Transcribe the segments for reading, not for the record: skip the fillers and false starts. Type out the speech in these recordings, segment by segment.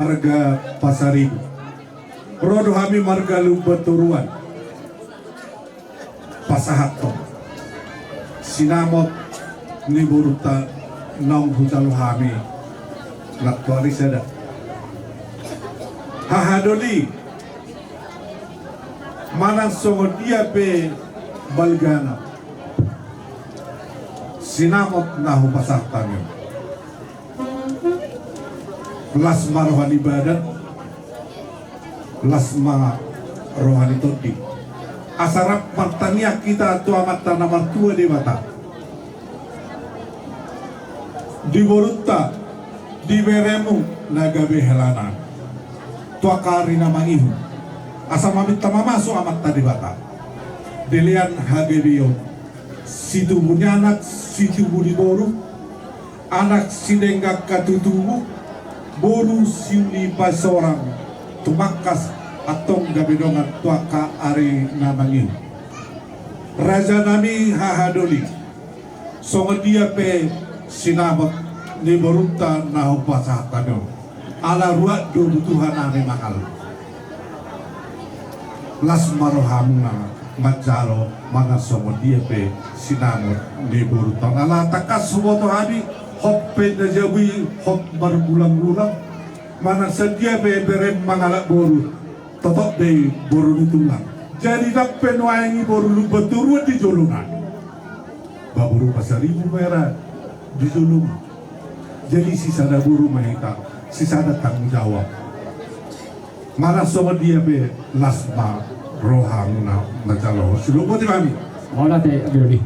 Marga Pasaribu. Rodo hami marga Lumbaturuan. Pasahato. Sinamot ni Buruta nong hutalu hami. Laktuari sada. Hahadoli. Manang songo dia pe balgana. Sinamot nahu pasahtanyo. Plasma rohani badan, plasma rohani todi. Asarap martania kita tua mata nama tua di mata. Di Boruta, di Beremu, naga behelana. Tua kari nama ihu. Asa mamita mamasu amat tadi bata. Delian hagebiyo. Situ punya anak, situ budi boru. Anak sidenggak katutubu. Boru siuni pasorang tumakas atong gabidongan tuaka ari namangin. Raja nami hahadoli. Songo dia pe sinabot ni Boruta nahu pasahtanyo. Ala ruak duduhan nami mahal. Las marohamna majalo mana songo dia pe sinabot ni Boruta. Ala takas suboto hari. Hop pendajawi hop berbulang-bulang mana sedia berem mangalak boru totok deh boru ditulang jadi tak penuayangi boru lu beturut di jolongan baburu Pasaribu merah di jolongan jadi sisa ada boru mahita sisa ada tanggung jawab mana sama dia be lasma rohangna majalo silupo di kami Mola teh abdi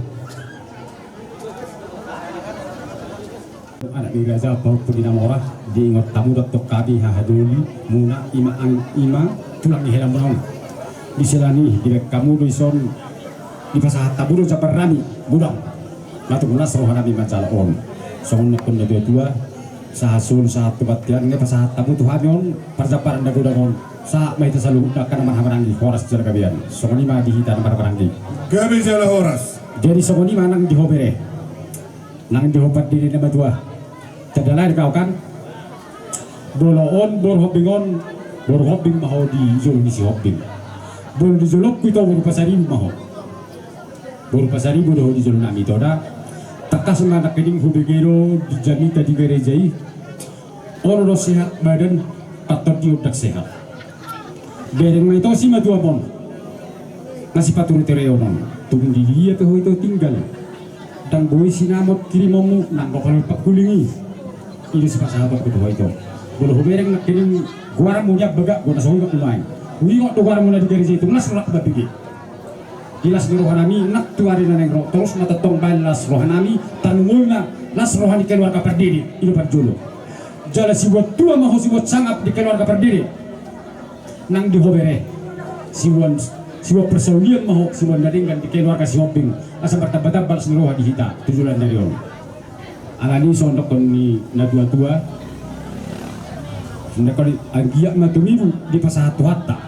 anak gaza bau pudina morah diingot tamu datuk kadi hahaduli muna ima ang ima tulang ihelam brown diselani direk kamu duison di pasahat taburu capar rami budang natu munas rohana di macalon songon pun dua sahasul sahat kebatian ini pasahat tabu tuhanon parjaparan dagudangon sa mai tasalu dakan marhamaranggi horas jara kabian songon ima dihitan marhamaranggi kami jala horas jadi songon ima nang dihobere nang dihobat diri nama dua cadalah kau kan boloon bor hobbing maho di zul misi hobbing bor di zulok kita bor Pasaribu maho bor Pasaribu doh di zul nami toda takas nganak kening hubegero di jamita di gerejai orang sehat badan patut diudak sehat dereng itu si madu abon nasi patur tereonon tunggu dia tuh itu tinggal dan boy sinamot kirimomu nang bakal pak gulingi ini sepasahabat kedua itu boleh hubereng nak kirim guara mulia begak guna sahung ke kumain uri ngok guara mulia di garis itu nas roh babigi jelas di rohanami nak tuari naneng roh terus mata tong balas rohanami tanungulna nas rohani keluarga perdiri itu berjulu jala si buat tua mahu si buat sangap di keluarga perdiri nang di hobere si buat persaulian mahu si buat nadingkan di keluarga si hobbing asal bertabat-tabat balas roh di hita tujuan dari orang alani sondok ni na tua-tua hendak kali agiak matumibu di pasahat tuhatta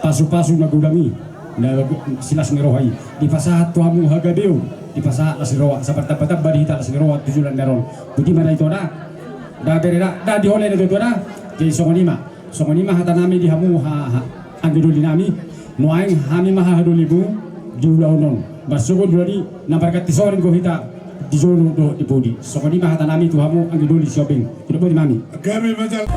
pasu-pasu na gudami na silas ngerohai di pasahat tuamu hagadeo di pasahat lasroa sapat-tapat bari hita lasroa tujuan daron budi mana itu da berera da di oleh itu da jadi songonima hatanami di hamu ha angiduli nami noaing hami maha hadulibu di ulaunon basugo duli na barkat tisorin go hita di zona do di bodi sokoni mahata nami tuhamu ang dulu di shopping tidak boleh mami kami macam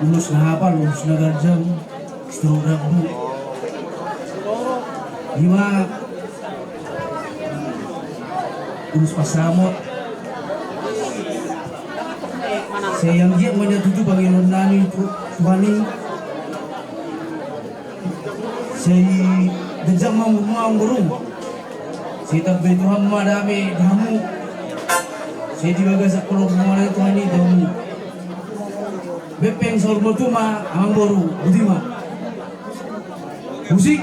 lulus na hapa, lulus na garjang, isturag mo. Lima, lulus pasamot. Saya yang dia mo niya tutu Panginoon namin, Tuhan. Saya dajang mga gurung. Saya tabi Tuhan madami damu. Saya dibaga sa kulong mga Tuhan ni damu. Bepeng sormo tuma ang boru budima. Musik.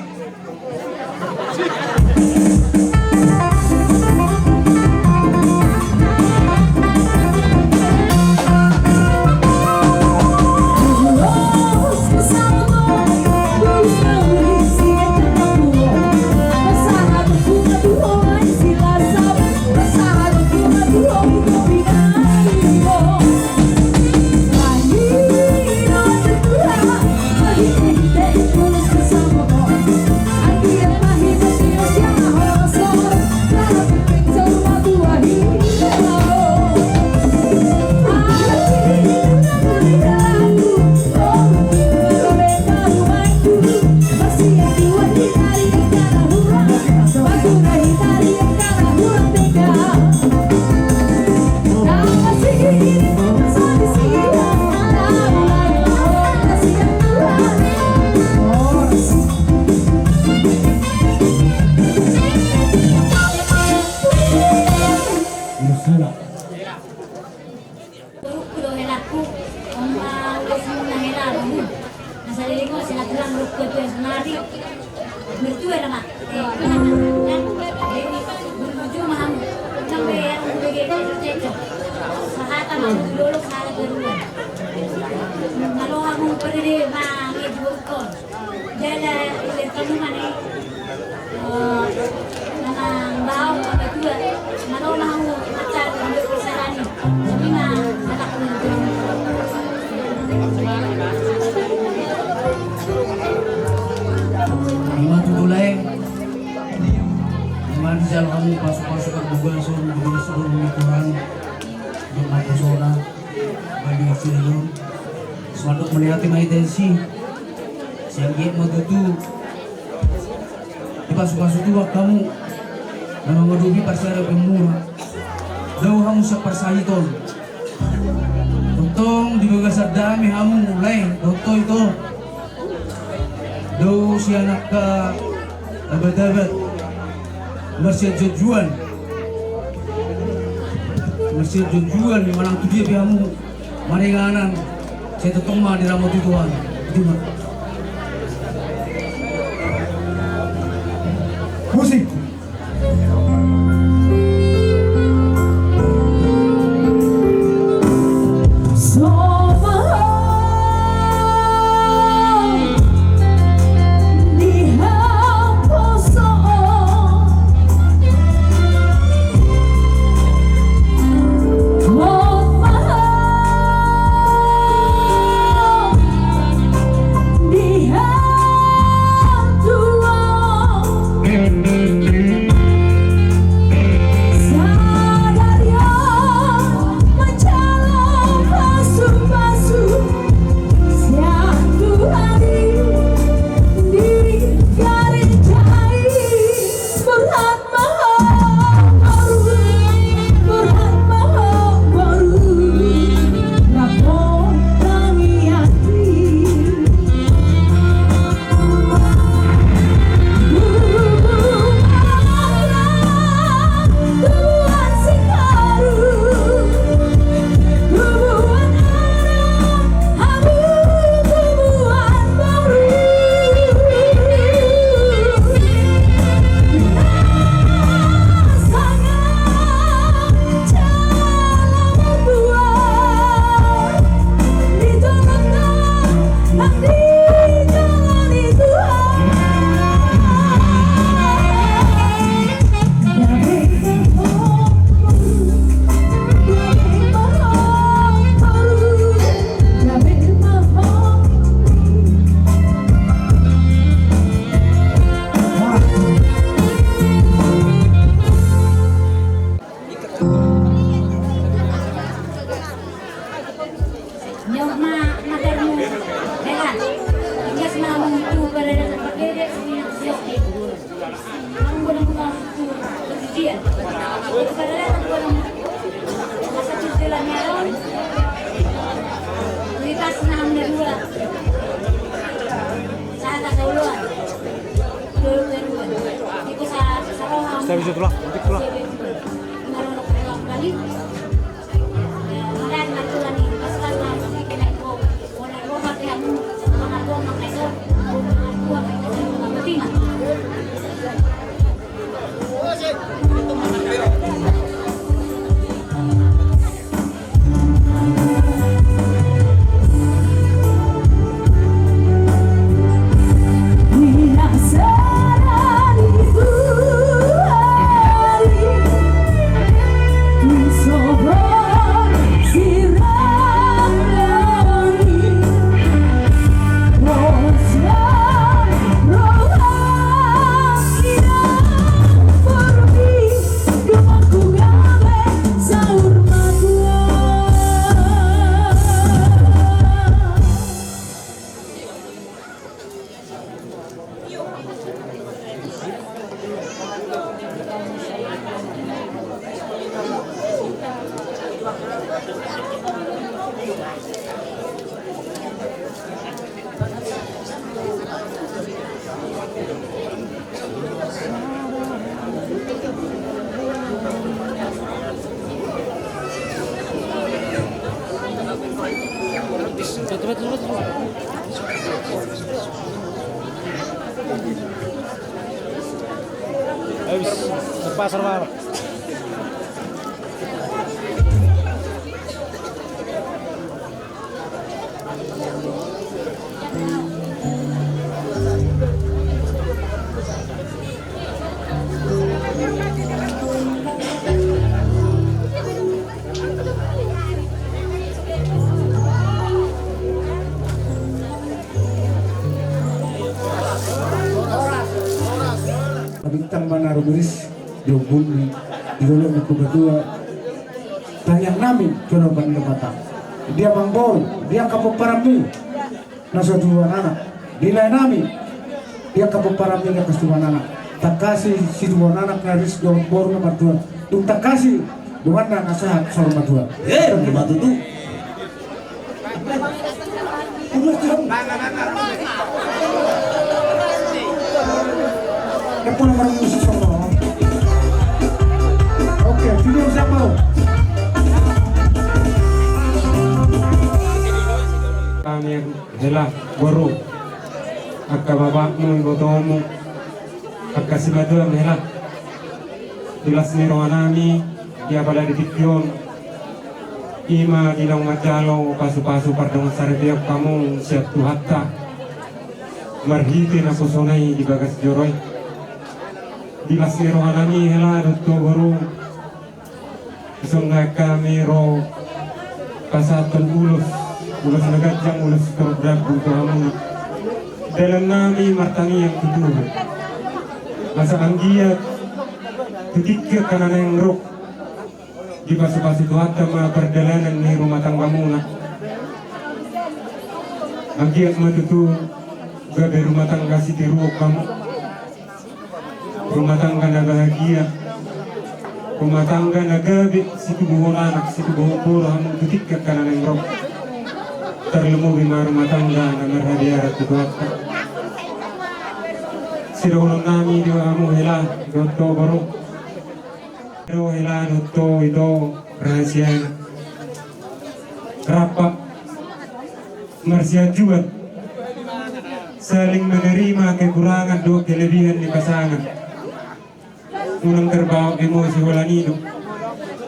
Kamu pasok-pasok ang bugason, bugason ni Tuhan, yung mapusona, bagi sinulong. Swadok melihat may tensi, siyang gate matutu. Ipasok-pasok tuwag kamu, na mamadugi parsara pemura. Daw hamu sa parsahiton. Tuntong dibaga sa dami hamu mulai, dokto ito. Daw siya naka dabat-dabat. Mersia Jojuan di manang tu dia biamu maringanan saya tetong mah di rambut Tuhan itu mah musik Parada seperti dia seminyak siok. Ang gulang-gulang kesucian. Parada ang gulang masa tujuan meron. Lipas na ang nerula. Sa atas sa uluan. Dulu-duluan. Di ko sa roham. Sabi siya tulah, nanti tulah. Marunong ko lang balik. Maran na tulan ni pasal na kinay ko. Wala ko magkamu mga buwang makaiso. Mga buwang makaiso mga batingan. Habis, pasar mana? Bintang mana ruburis diubun di dalam itu berdua tanya namin coba bata dia bangbor dia kapok parami nasa dua anak nilai nami dia kapok parami na kas dua anak tak kasih si dua anak naris dua bor nomor dua tung tak kasih dua anak nasa sorma dua Batu tu. Apa nomor musik semua? Oke, video siapa? Kami adalah guru. Akka bapakmu, ibu-ibumu, akka si Badua melah. Jelas ni rohanami, dia pada di Tikyon. Ima gilang majalo, pasu-pasu pardong sarbiak kamu siap tuhatta. Marhiti na kusonay di bagas joroy. Jelas ni rohanami hela dutto guru. Sungai kami ro pasatan ulus nagajang ulus kerudrak untuk kamu. Dalam nami martangi yang tutuh. Masa anggiat titik kanan yang rok. Di pasu-pasu Tuhan sama perjalanan ni rumah tanggamu na. Anggiat matutu gabe rumah tangga si tiruok kamu. Rumah tangga na bahagia. Rumah tangga na gabe si tubuhon anak, si tubuhon puro hamong titik kanan yang rok. Terlemu bima rumah tangga na marhadiarat tutuhat ka. Sirulong nami di kamu hela, dotto baru. Pero hela dotto itu rahasia. Rapat marsiat juga. Saling menerima kekurangan do kelebihan di pasangan. Unang terbawa emosi walanino.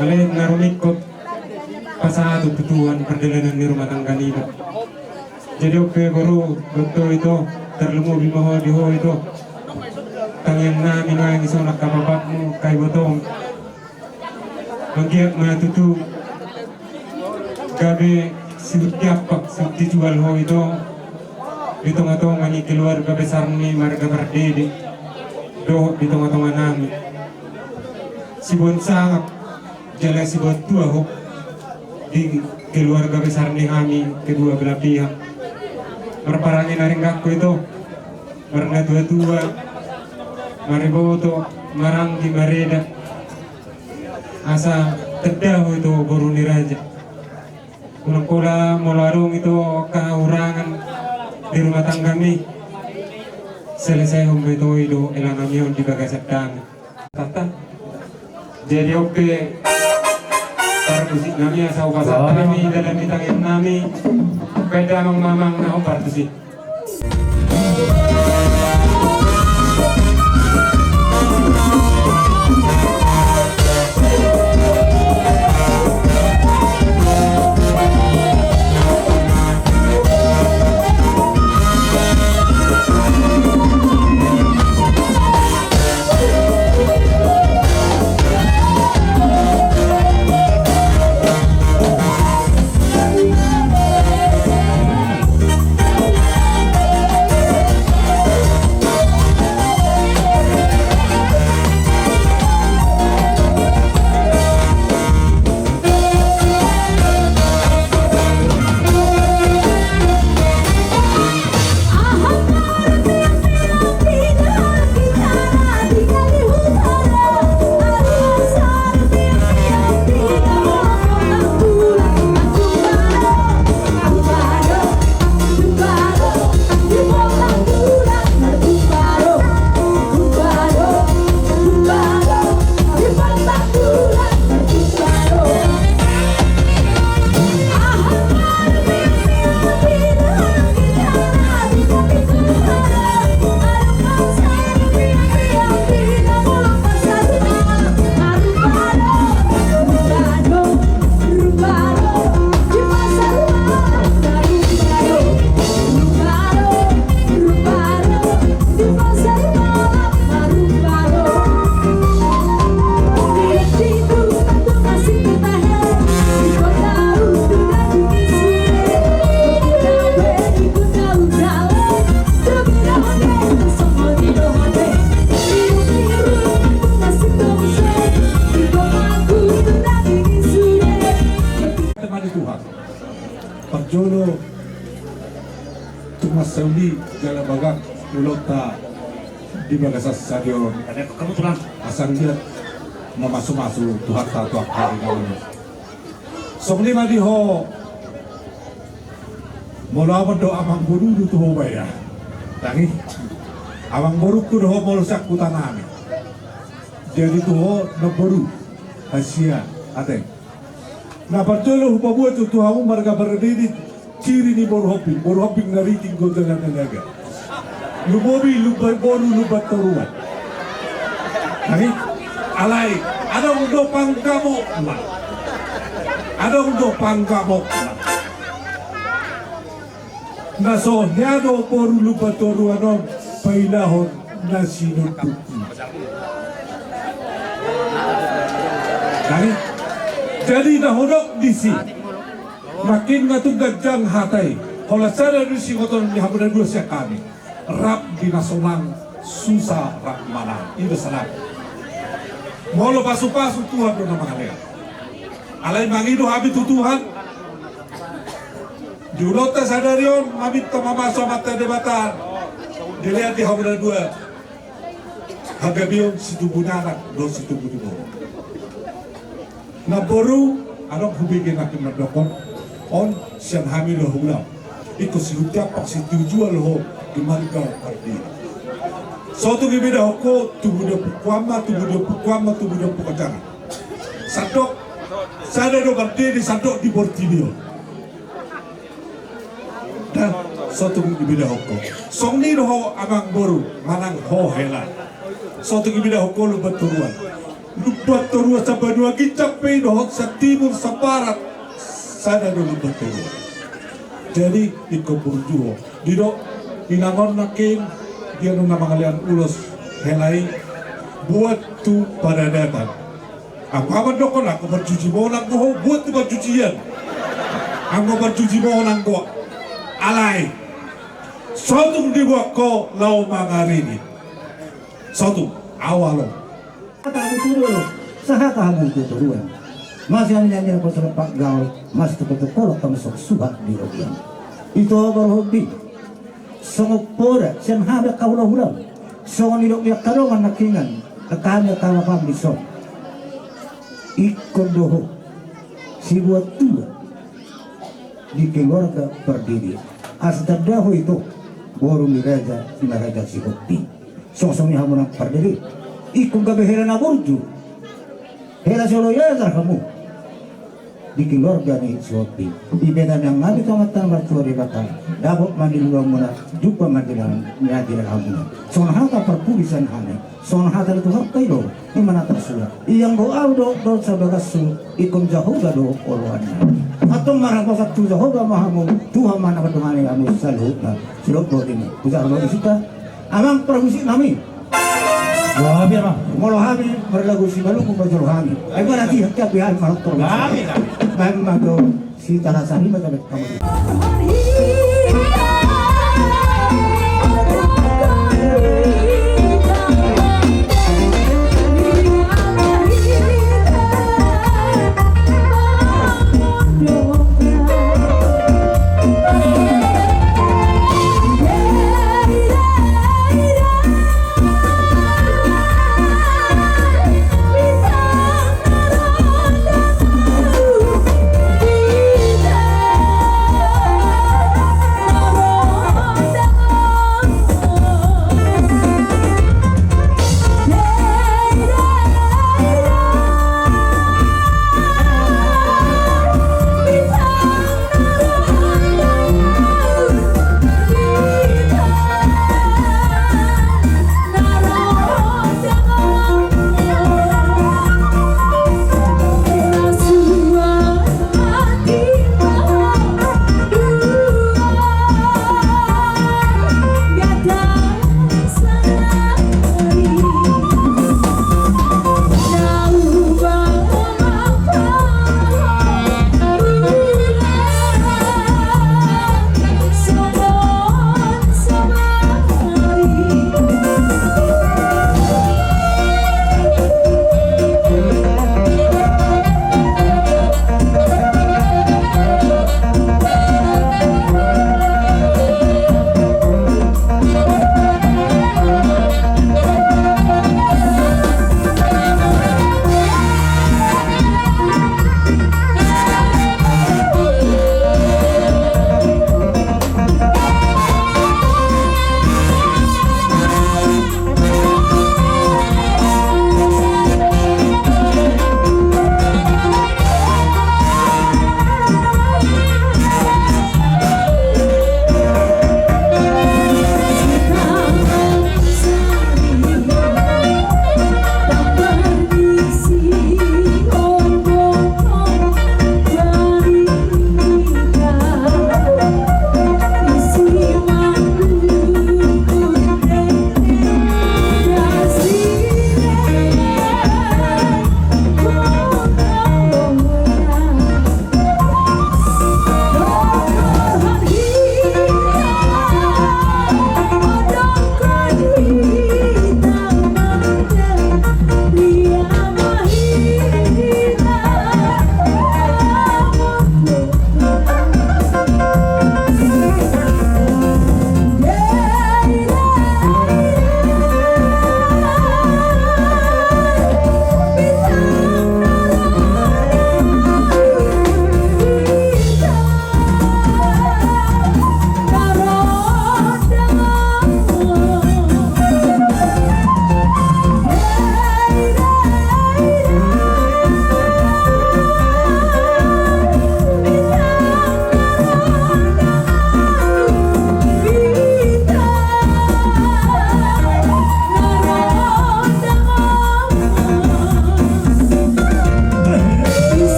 Alay narumikot pasado tutuhan perjalanan di rumah tangga nino. Jadi oke baru dotto itu terlemu bimaho diho itu. Tangan namin nga ang isang nakababat mo kay botong magiyak matutu gabi sutiapak dijual ho itu ditong-tong ani keluarga besar ni marga berdede do ditong-tong namin si bonsangap jala si tua ho di keluarga besar ni kami kedua belah pihak berparangin naring aku itu Marna tua-tua, mariboto, maranggi mareda, asa tedaho itu baru niraja. Kulang pula melarung itu keurangan di rumah tangga kami. Selesai itu elanamnya di bagasan dami. Tata, jadi oke. Partusik nami asal pasat kami dalam ditangin nami. Beda mamang na partusik. Parjolo Tumas Saudi Jalan Bagak Ulota di Bagasas Stadion. Ada kebetulan Asal dia memasuk-masuk Tuhan satu hari ini. Songli madiho mula berdoa amang buru du tuho baya. Tangi amang buru tu doho molusak kutanami. Jadi tuho na buru Asia ate. Na Parjolo hupabuat tu tuhamu marga berdiri ciri ni boru hopping na riting ko dalam naga. Lubobi lubat boru lubat toruan. Tangi alay ada undo pangkamo lah. Ada undo pangkamo lah. Naso hiado boru lubat toruanom pailahon na sinutuki. Tangi jadi nahonok di sini. Makin ngatugad jang hatay. Hola sada rusi koton di hamunan dua siya kami. Rap di nasolang susah rap mana. Itu salah. Molo pasu-pasu Tuhan doon na mga liya. Alay mangido habit Tuhan. Diulot na sa daryon, mamit ka mamaso mata debatan. Dilihat di hamunan dua. Hagabiyon si tubunanak, doon si tubunubo. Na boru, anong hubigin natin na dokon? On siyang hamil ho hulaw. Iko si hutiapak si tujual ho dimarga pardi. So tu gibida ho ko tubuda pukwama pukajana. Sadok sada do pardi di sadok di Portillo. Dan so tu gibida ho ko. Songni ho amang boru manang ho hela. So tu gibida ho ko lubat turuan. Lubat turuan sa badua kicap pe do sa timur sa barat. Sada do lubat turuan. Jadi iko burjuo. Dido inangon nakin dia nung namangalian ulos helai buat tu pada datang. Aku amat dokon aku bercuci bau nang ko buat tu bercucian. Aku bercuci bau nang ko alai. Sotung dibuat ko lau mangarini. Sotung awalo. Kata turun, sah kamu turun. Masih hanya yang bersepak gaul, masih terbentuk kolok termasuk suhat di obian. Itu berhobi. pora sen habe kaulah hulam songo nilok dia karongan nakingan kami kawa pamli so ikon doho si buat tua di keluarga berdiri asal daho itu baru miraja si hopi song hamunang berdiri ikon gabehera na borju hera solo ya kamu di keluarga ni si hopi di bedan yang nabi kamatan bertua di kata dapat mandi luang muna jumpa mandilan nyadiran hamuna son hata perpulisan hane son hata itu hartai lo ini mana tersula yang doa do sabagasu ikon jahoga do oloannya atau marah pasat tu jahoga mahamu Tuhan mana ketumani kamu selalu silok do ini pujar lo isita amang permusik nami wah biar mah kalau kami berlagu si balu kumpul kami ayo nanti hatiap ya malah terus memang do si tanah sani macam kamu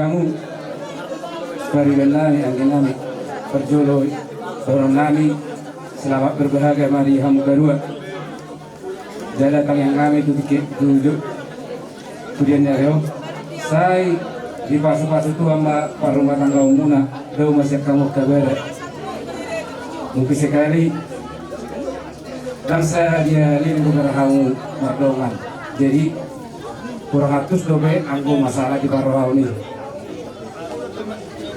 kamu Pariwan nami, angin nami Perjolo Sorong nami Selamat berbahagia mari hamu kedua Jada kang yang kami duduk Kemudian ya saya di pasu-pasu tua sama rumah tangga umuna Dau masih kamu kabar Mungkin sekali Dan saya dia ini beberapa kamu merdongan Jadi kurang ratus dobe anggo masalah di Parohau ini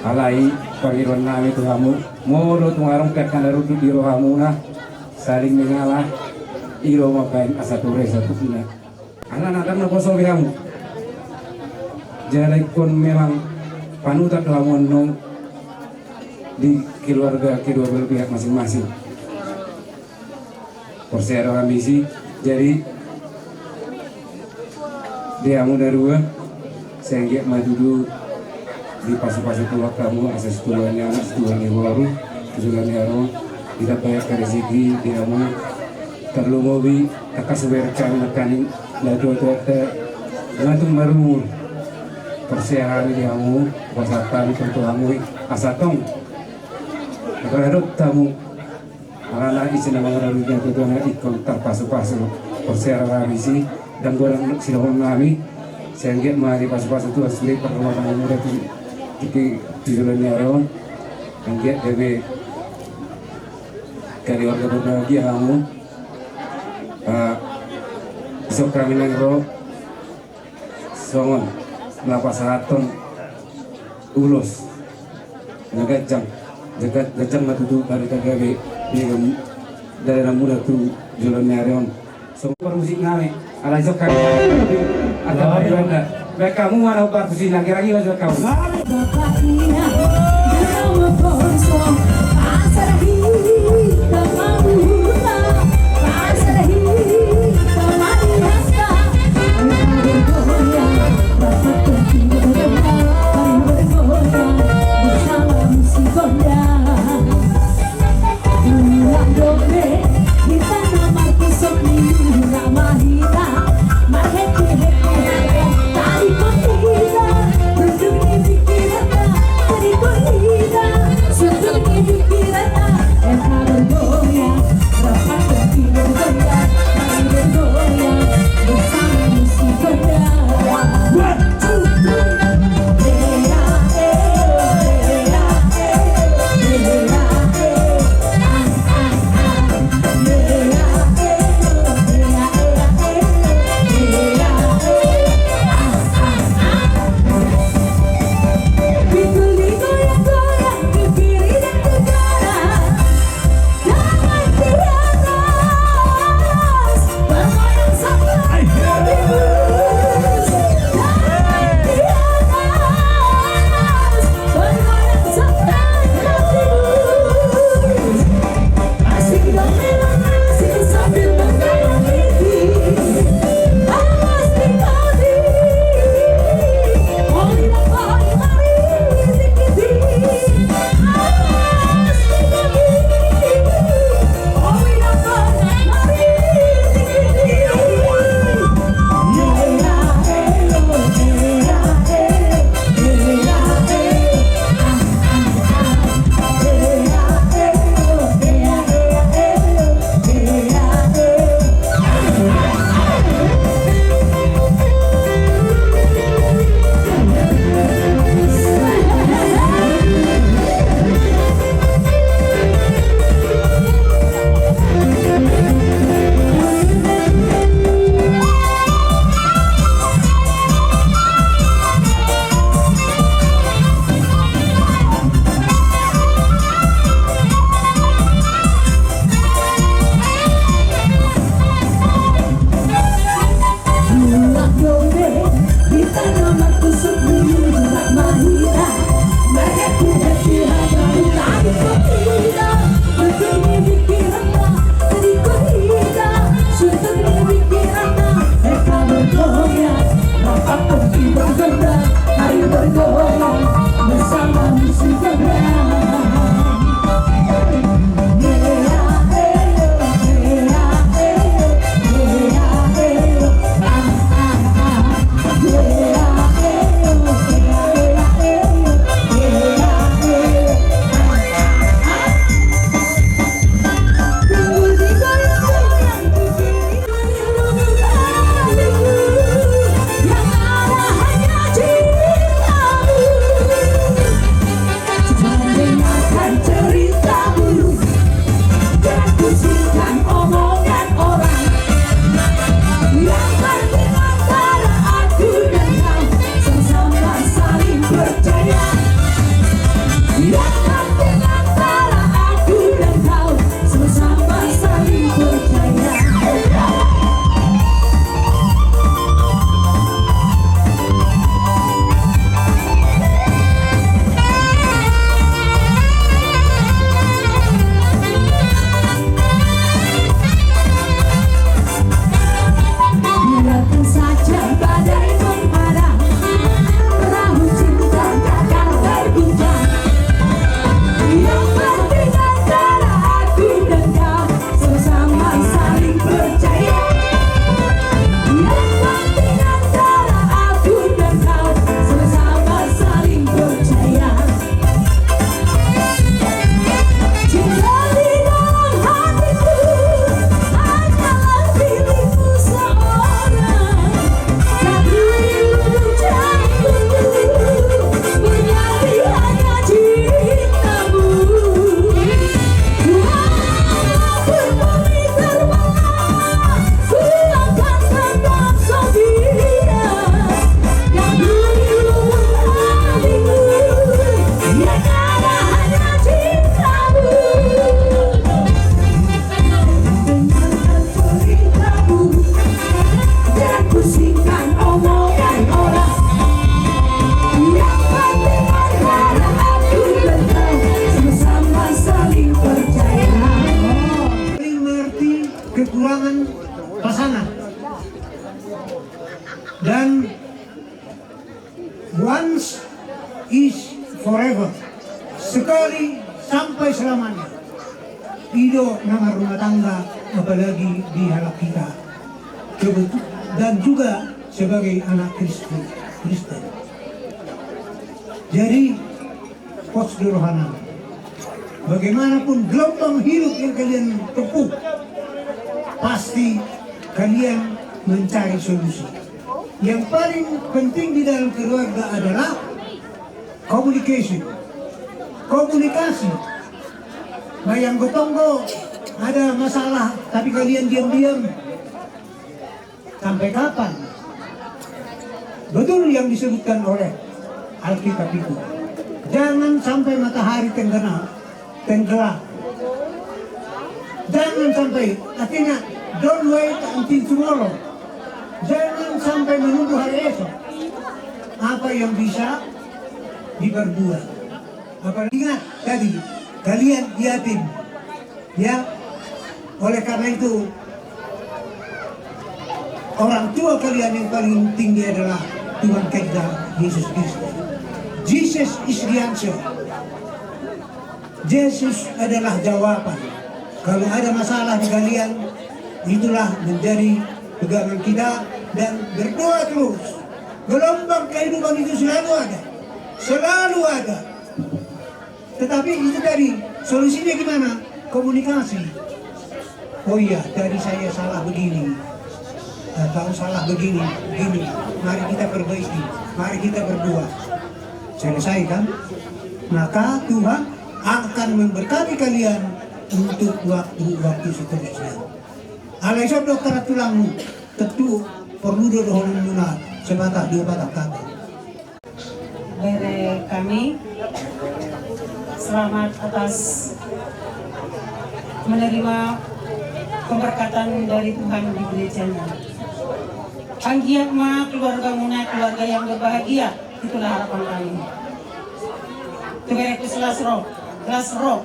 alai panggilan nami tu kamu moro tu ngarong ketkan daruduk di rohamuna saling mengalah iro mapain asature satu pina anak-anak na poso kamu jadi kon memang panutan kamu nong di keluarga kedua belah pihak masing-masing persero ambisi jadi dia muda dua saya nggak maju di pasu-pasu tua kamu asas tuanya anak tuanya baru tujuannya roh tidak banyak rezeki dia mau terlalu mobi takkan seberkan makan lalu tuh ngantung baru persiapan dia mau wasatan untuk kamu asatong kalau tamu anak isi nama orang yang itu anak ikon terpasu-pasu persiapan misi dan goreng sinong kami sehingga mari pas-pas itu asli perkembangan muda itu tujuannya ron angkat dari kali warga berbahagia kamu besok kami nengro songon lapas raton ulus ngagajang gajang matutu dari kagabe ini daerah muda tu jalannya ron semua musik kami ala isok kami ada bagaimana baik kamu mana parkusi lagi wajah kamu Siempre que me quieras, Once is forever. Sekali sampai selamanya. Hidup nama rumah tangga, apalagi di halak kita. Dan juga sebagai anak Kristen. Jadi, pos sederhana. Bagaimanapun gelombang hidup yang kalian tempuh, pasti kalian mencari solusi. Yang paling penting di dalam keluarga adalah komunikasi. Bayang gotonggo, ada masalah, tapi kalian diam-diam. Sampai kapan? Betul yang disebutkan oleh Alkitab itu. Jangan sampai matahari tenggelam. Jangan sampai, artinya don't wait until tomorrow. Jangan sampai menunggu hari esok. Apa yang bisa diperbuat. Apalagi ingat tadi, kalian yatim. Ya, oleh karena itu orang tua kalian yang paling tinggi adalah Tuhan kita, Yesus Kristus. Jesus is the answer. Yesus adalah jawaban. Kalau ada masalah di kalian, itulah menjadi pegangan kita dan berdoa terus. Gelombang kehidupan itu selalu ada. Tetapi itu tadi solusinya gimana? Komunikasi. Oh iya, tadi saya salah begini. Atau salah begini. Mari kita perbaiki. Mari kita berdoa. Selesai kan? Maka Tuhan akan memberkati kalian untuk waktu seterusnya. Alai sabdo karat tulangmu, tentu perlu dohon muna sebatah dua batang kata. Dari kami, selamat atas menerima pemberkatan dari Tuhan di gerejanya. Anggiat ma keluarga muna, keluarga yang berbahagia, itulah harapan kami. Tugere kelas roh,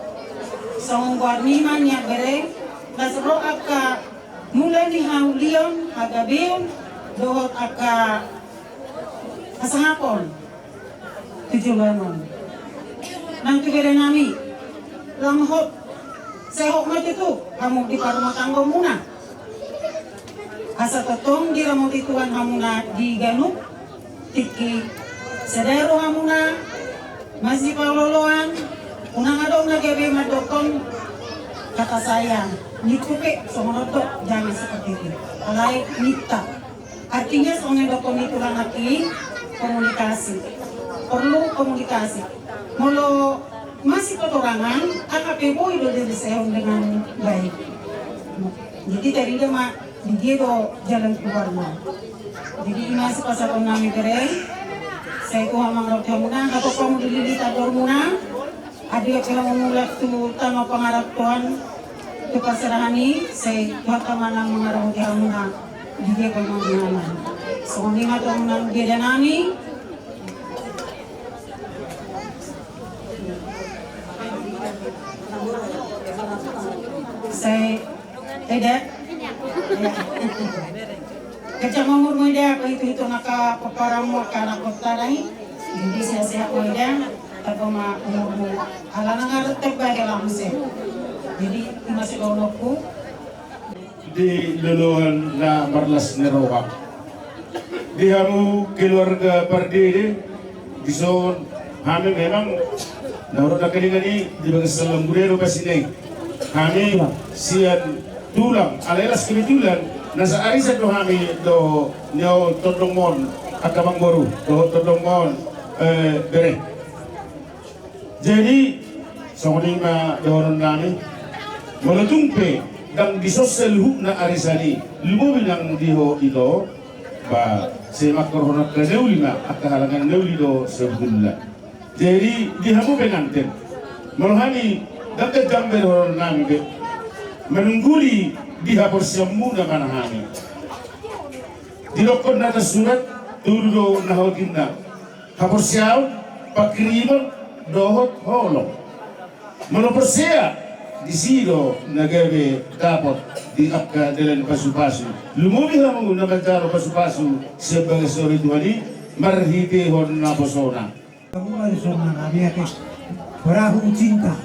songguar niman yang bere, kelas roh aka mulai ni haulion, agabeon, dohot aka asangapon, tujuanon. Nang tugere nami, langhot, sehok mat itu, kamu di parumah tanggo muna. Asa totong di ramot ituan hamuna di ganuk, tiki sedero hamuna, masih paloloan, unang adong nagabe madokon, kata saya, nikupe somonotok, jangan seperti itu. Alay nita, artinya somonodokon itu lang lagi komunikasi, perlu komunikasi. Molo masih ketorangan, akapebo itu diseon dengan baik. Jadi dari dia mak dia jalan keluarnya. Jadi ini masih pasal nami bereng. Saya tuh hamang rok hamuna, atau kamu dililita dormuna. Adik kalau mengulat tu tama pengarap Tuhan tu pasarahani. Saya tuh kamana mengarap di hamuna. Dia kalau mengaman. So ni mata menang dia dan nami. Saya tidak. Kecam umur muda aku itu naka paparamu kana kota nahi. Jadi saya muda tapi ma umurmu ala nangar terbaik dalam musim. Jadi masih kawanku di luluhan na Marlas Neroka. Di hamu keluarga Pardede di zon kami memang naurut nakalingani di bagian Lemburero Pasineng. Kami sian tulang, alelas kebetulan nasa arisa do kami do nyo Todomon akamang boru do Todomon bere. Jadi songonima doron nami mulatumpe dang disosel huk na arisani lumo bilang diho ito ba semak korhonat kaneuli na akahalangan neuli do sebetulnya. Jadi dihamu pengantin melohani dagdag gambar doron nami be menungguli dihapor muna manahani. Dilokon na surat dulu nahotin na. Hapor siyaw pakriman dohot holong. Manopor siya di silo nagabe dapat di akka dalan pasu-pasu. Lumumi hamu na magkaro pasu-pasu sebagai sori Tuhani marhitihon na bosona. Kamu harus semangat ya, perahu cinta.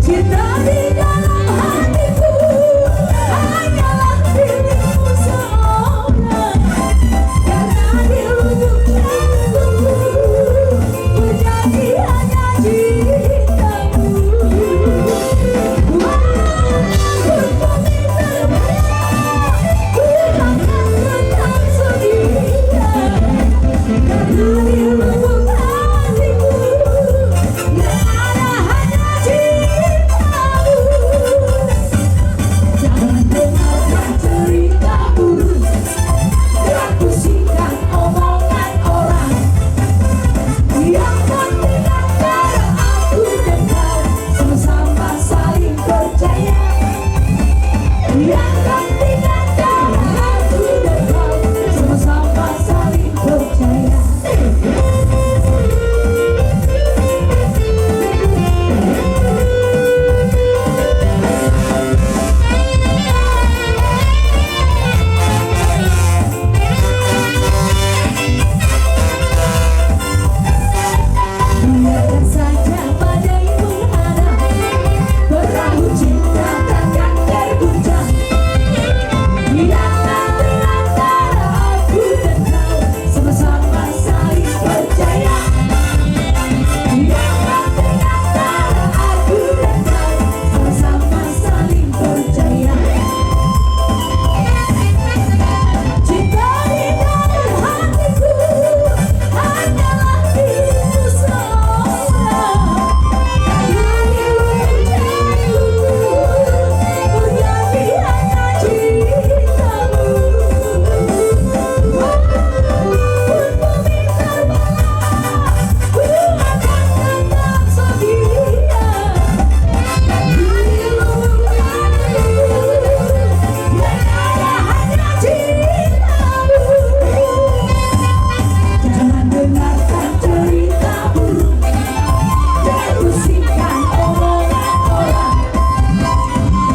Cinta di dalam hatiku hanyalah dirimu seorang, karena dirundung jantungku menjadi hanya cintamu. Walaupun bumi terbelah, ku akan tetap setia, karena dirundung hatiku yang ada hanya cintamu. Jangan dengarkan cerita buruk dan pusingkan omongan orang. Yang penting antara aku dan kau sama-sama saling percaya. Yang penting antara aku dan kau sama-sama saling percaya. Biarkan saja badai menghadang, perahu cinta takkan terguncang. Yang penting antara aku dan kau sama-sama saling percaya. Yang penting antara aku dan kau sama-sama saling percaya. Cinta di dalam hatiku hanyalah dirimu seorang, karena dirundung jantungku menjadi hanya cintamu. Walaupun bumi terbelah, ku akan tetap setia, karena dirundung hatiku yang ada hanya cintamu. Jangan dengarkan cerita buruk dan pusingkan omongan orang.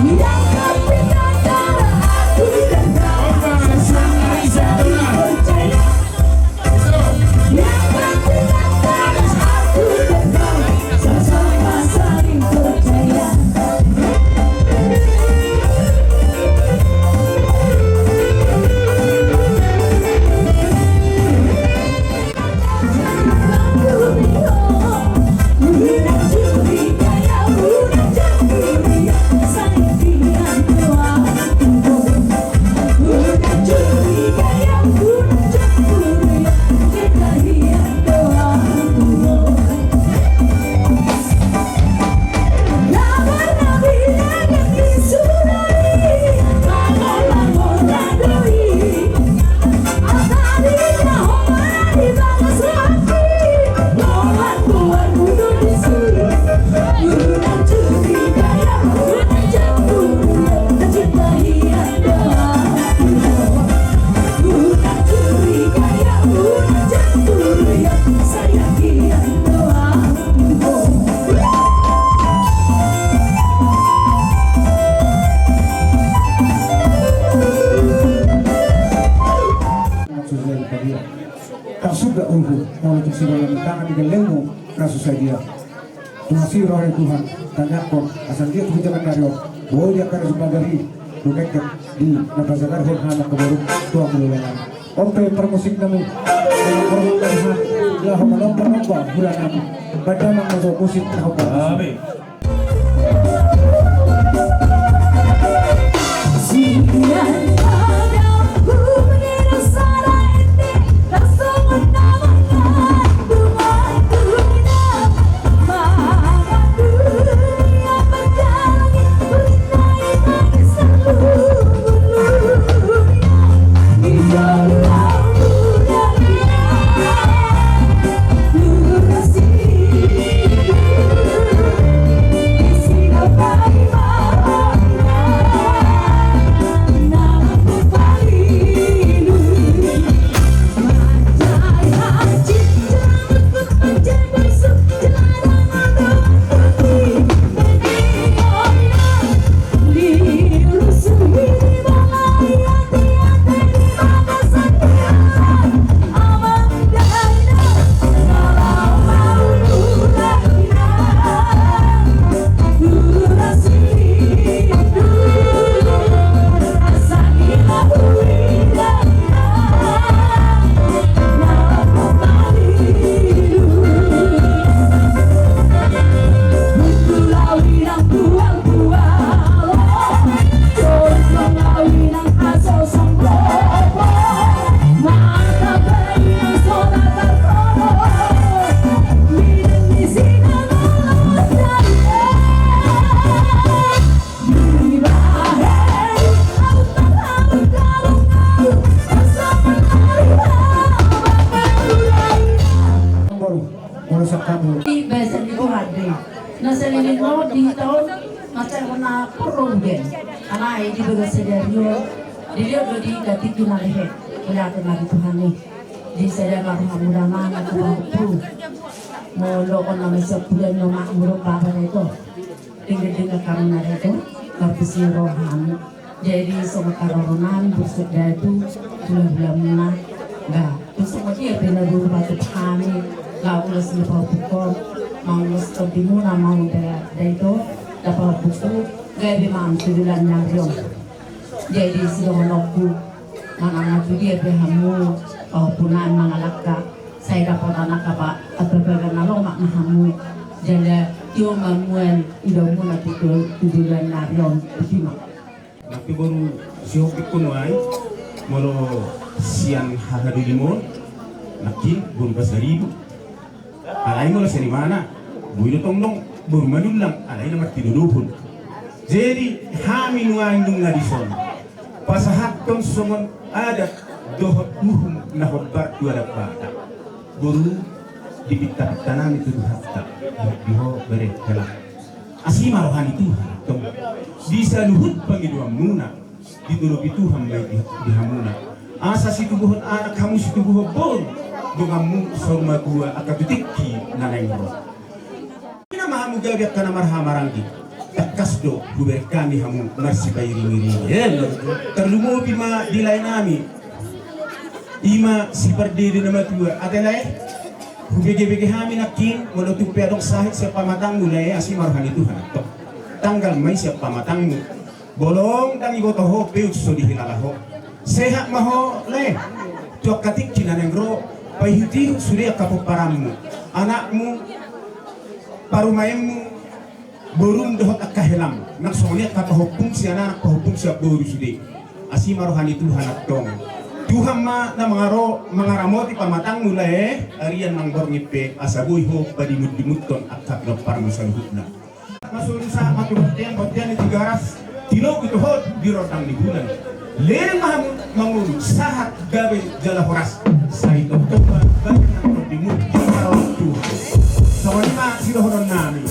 Yang penting antara aku dan kau sama-sama saling percaya. Yang penting antara aku dan kau sama-sama saling percaya. Udah curiga ya, udah curiga, sayang doa. Udah curiga ya, udah curiga, sayang doa. Gak pernah bilang yang disurahi, lamun-lamun doi. Asalinya homan dibalas lagi, buat bunuh disuruh. Udah curiga ya, udah curiga, cinta doa. Udah curiga ya, udah curiga, sayang doa. Kasuda ulhu mau tu sibalan tangan di gelemu kasus saja. Tumasih roh Tuhan tanya kok asal dia tu jangan nario boleh dia kan sebagari bukan di nabazagar hona kebaru tua mululangan. Ompe permusik namu permukaan lah menomba bulan namu badan masuk musik tahu. Amin. Sian padaku mengira sana ini langsung menawarkan rumahku indah. Maha dunia berjalan bernai manis seluruh dunia. Di dalam dunia lurus merusak kamu. Di besan itu ada. Nasa lilino di tahun macam mana progen. Anak ini juga sederhana. Dia udah diganti tunareh. Kelihatan dari Tuhan nih. Di saya marhamudama nak berapa. Molo kon nama sebulan nama muruk bapa itu. Tinggal karena itu bersih rohani. Jadi semua karonan bersudah itu bulan-bulan mana. Nah, terus kemudian benar dulu batu kami. Lalu lesni bau pukul. Mau les kedimuna mau dari itu dapat buku. Gaya memang sebulan nyarion. Jadi sedang nokku. Mana dia berhamu. Punan mangalaka. Saya dapat anak apa berbagai nalong mak mahamu. Jadi dia mamuan udah mula tujuan narion bima. Nanti baru siok ikunwai molo sian harga limon nakin baru pasaribu. Alai molo seri mana? Builo tongdong baru manulang alai nama tiduluhun. Jadi hamin wangdung ngadison. Pasahaton somon ada dohot uhum nahobar dua dapat. Baru dibita tanam itu hatta diho berekala asima rohani Tuhan tong bisa luhut pangiduam nuna ditulupi Tuhan baik di hamuna asa situ buhon anak kamu situ buhon bon dongamu sorma gua akabitikki nanengro ina mahamu gabiak kana marhamaranggi takasdo buber kami hamu marsi bayiri terlumo bima dilai nami ima si perdiri nama tua atelai bege hami nakin molo tu pedong sahit sa pamatang mulai asi marhani Tuhan to tanggal may sa pamatang bolong dang igo toho peu so di hilalaho sehat maho le to katik kinanengro pahiti surya kapoparamu anakmu parumayemu borum dohot akahelam nak sonia kapahopung si anak pahopung si boru sude asi marhani Tuhan tong Tuhan ma na mangaramoti pamatang mulai arian manggor ngipe asabuy ho padimut-dimuton at kaglap para masalhut na. Masuri sa matubatian itu garas tilo itu hot birotang di bulan. Lereng mangulu sahat gabe jala horas sa ito toba banyak ng dimut para Tuhan. Sa wala sidohoron namin.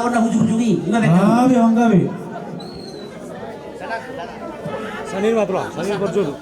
lawan na hujung-hujungi. Ingat ya. Gabi ang gabi. Sanil matula, sanil berjodoh.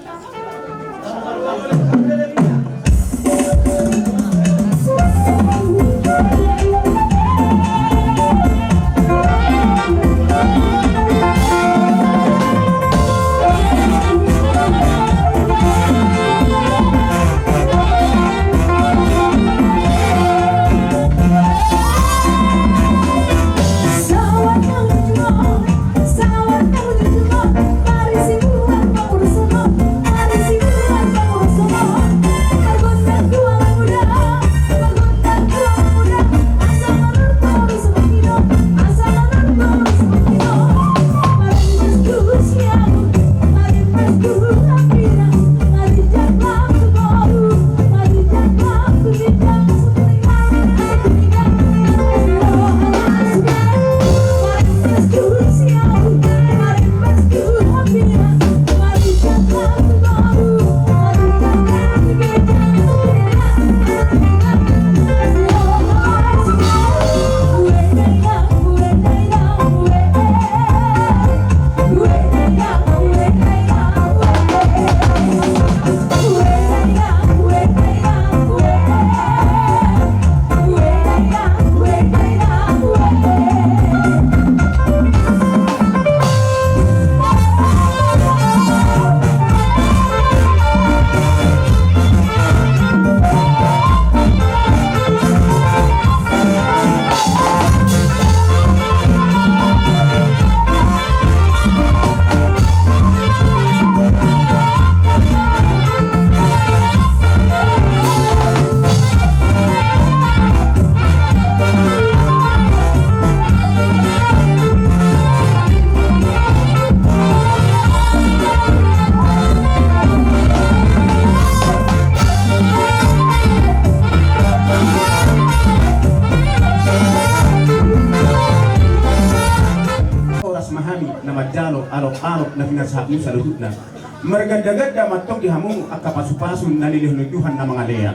alok-alok na pinasahap mo sa lusot na. Maragad-agad na matong dihamong akapasu-pasun na nilihnudyuhan na mga leya.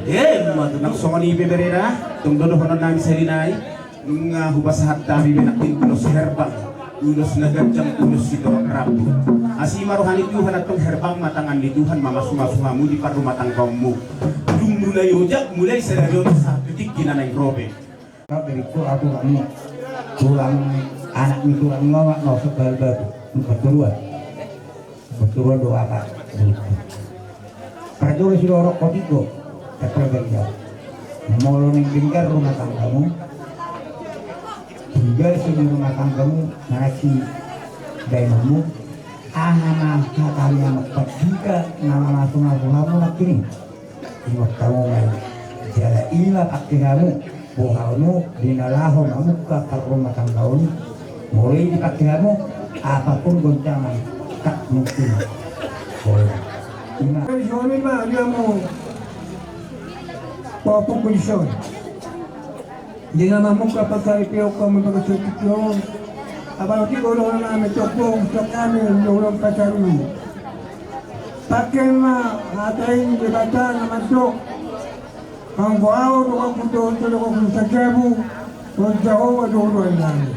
Nang songan ni Beberera, itong dodohonon namin sa linay, nung hubasahat tabi binakin ulos herbang, ulos na gadyang ulos si Dorok Rabu. Asi maruhanit yuhan at tong herbang matangan nituhan mamasuha mo di parumatang kaum mo. Mulai rojak, mulai sa dayon sa titik ginanay robe. Dariku aku kami tulang anak ni tulang ngawak no sebal babu berturut doa apa prajurit si lorok kodiko terperbeda molo ning bingkar rumah tanggamu tinggal di rumah tanggamu nasi daimamu anak katanya mekat juga nama langsung kamu lagi nih iwak kamu jala ilah kamu buhalmu dinalaho kamu ke rumah tanggamu mulai dipakai kamu apapun goncangan tak mungkin boleh. Suami mah dia mau papuk kulisan. Jangan mampu kapal cari piok kamu pakai cukup. Apalagi kalau orang ame cokong cok kami orang pacaru. Pakai mah hatain dibaca nama cok. Kang bau orang kudo orang sajabu. Orang jauh ada orang lain.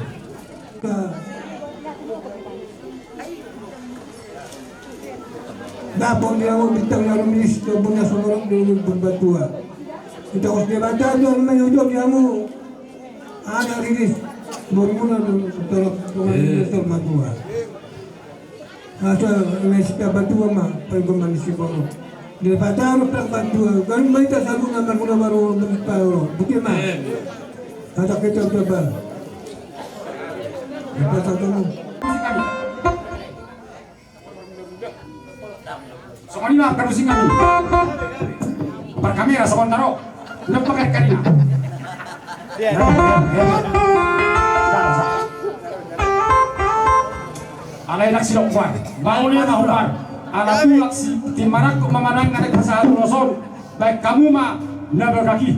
Dapon dia mau bintang yang minister punya seorang dulu berbatuan. Kita harus dibaca tuan menyujuk kamu. Ada rilis bermula tolong minister batuan. Asal minister batuan mah pergumulan si bono. Dibaca tentang batuan. Kan mereka selalu ngambil mula baru beritahu. Betul mah. Ada kita coba. Kita satu. Soalnya produksi kami berkamera sementara lepakan kanina alay laksi lokwan bangunnya nahuban alatu laksi timarak memanang ada kesalahan loson baik kamu mah nabar kaki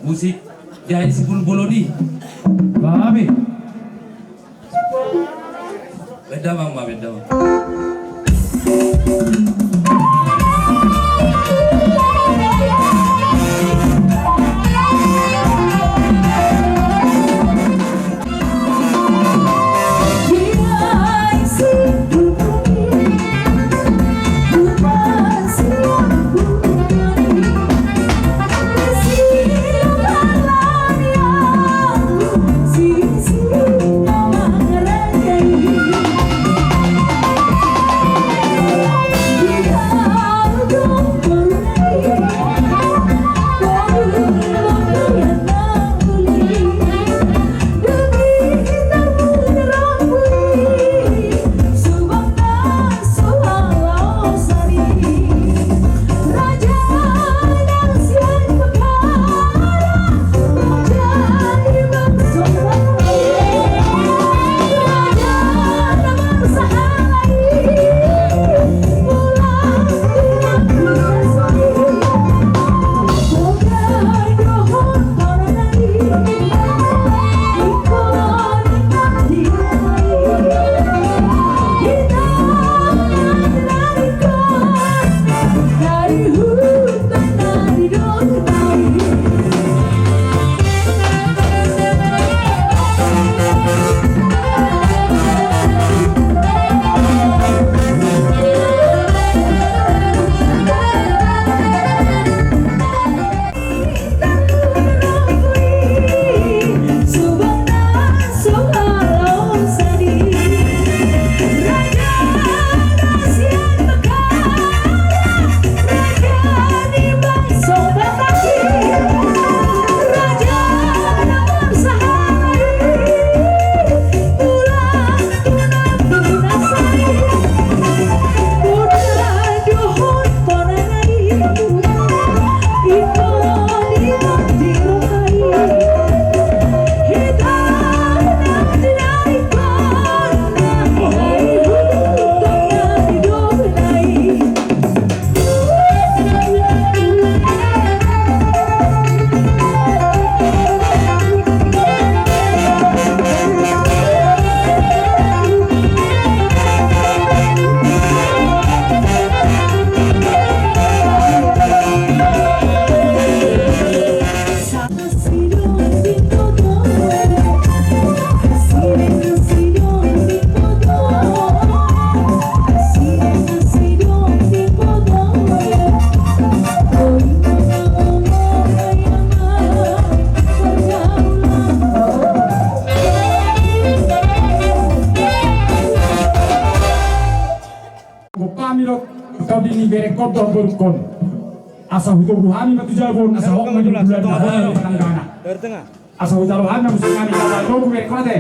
musik Jai Sipul Boloni. Kami. Beda bang, beda bang. Kodok berkon asa huturuhani batu jabon asa hok maju bulan dahon Telanggana Dari tengah. asa hutaruhan musik kami kata dogu berkote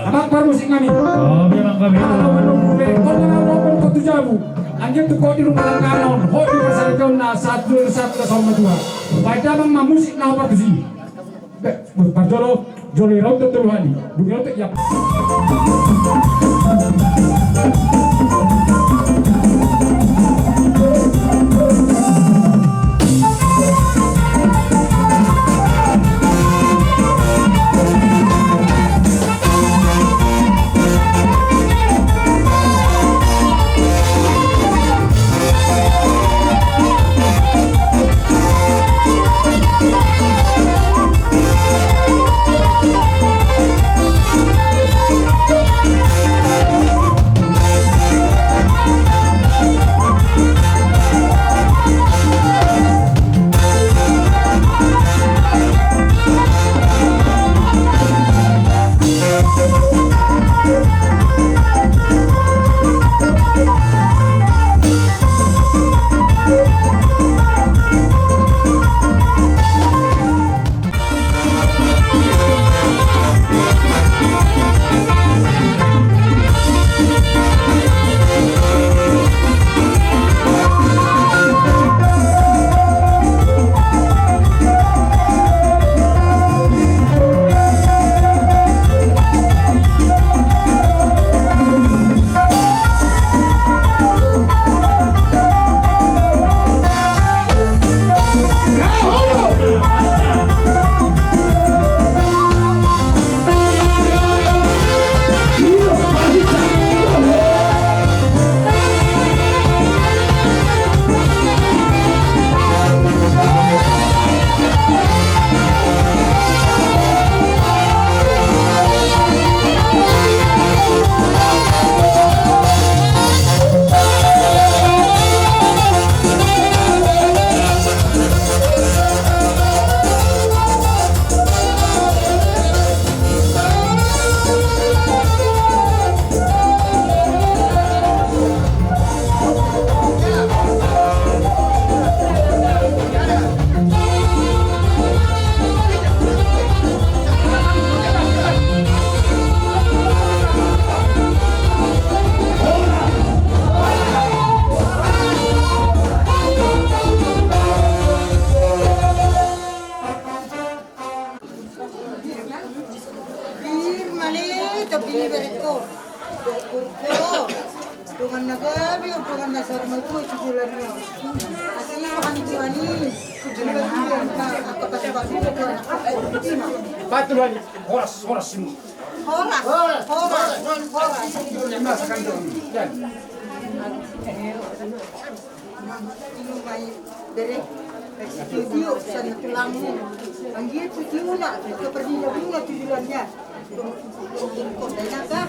abang par musik kami Memang kami. kalau menunggu berkon na rokon kotu jabu anjir tu kau di rumah Telanggana hok di pasar jauh na satu sama dua baik abang ma musik na apa tu sini berpajolo joli rauh teruhani dunia tu ya. ini bereko. Pero dengan nagabi o dengan nasar mo ito itujulan niyo. Asli makan ito ani. Tujulan niyo na ako kasi ko na. Patuloy. Horas mo. Horas. Lima sa kanto. Yan. Ini may direct studio sa tulang mo. Ang giyat studio na. Kapag niya bunga tujulan niya. Kaya na ka.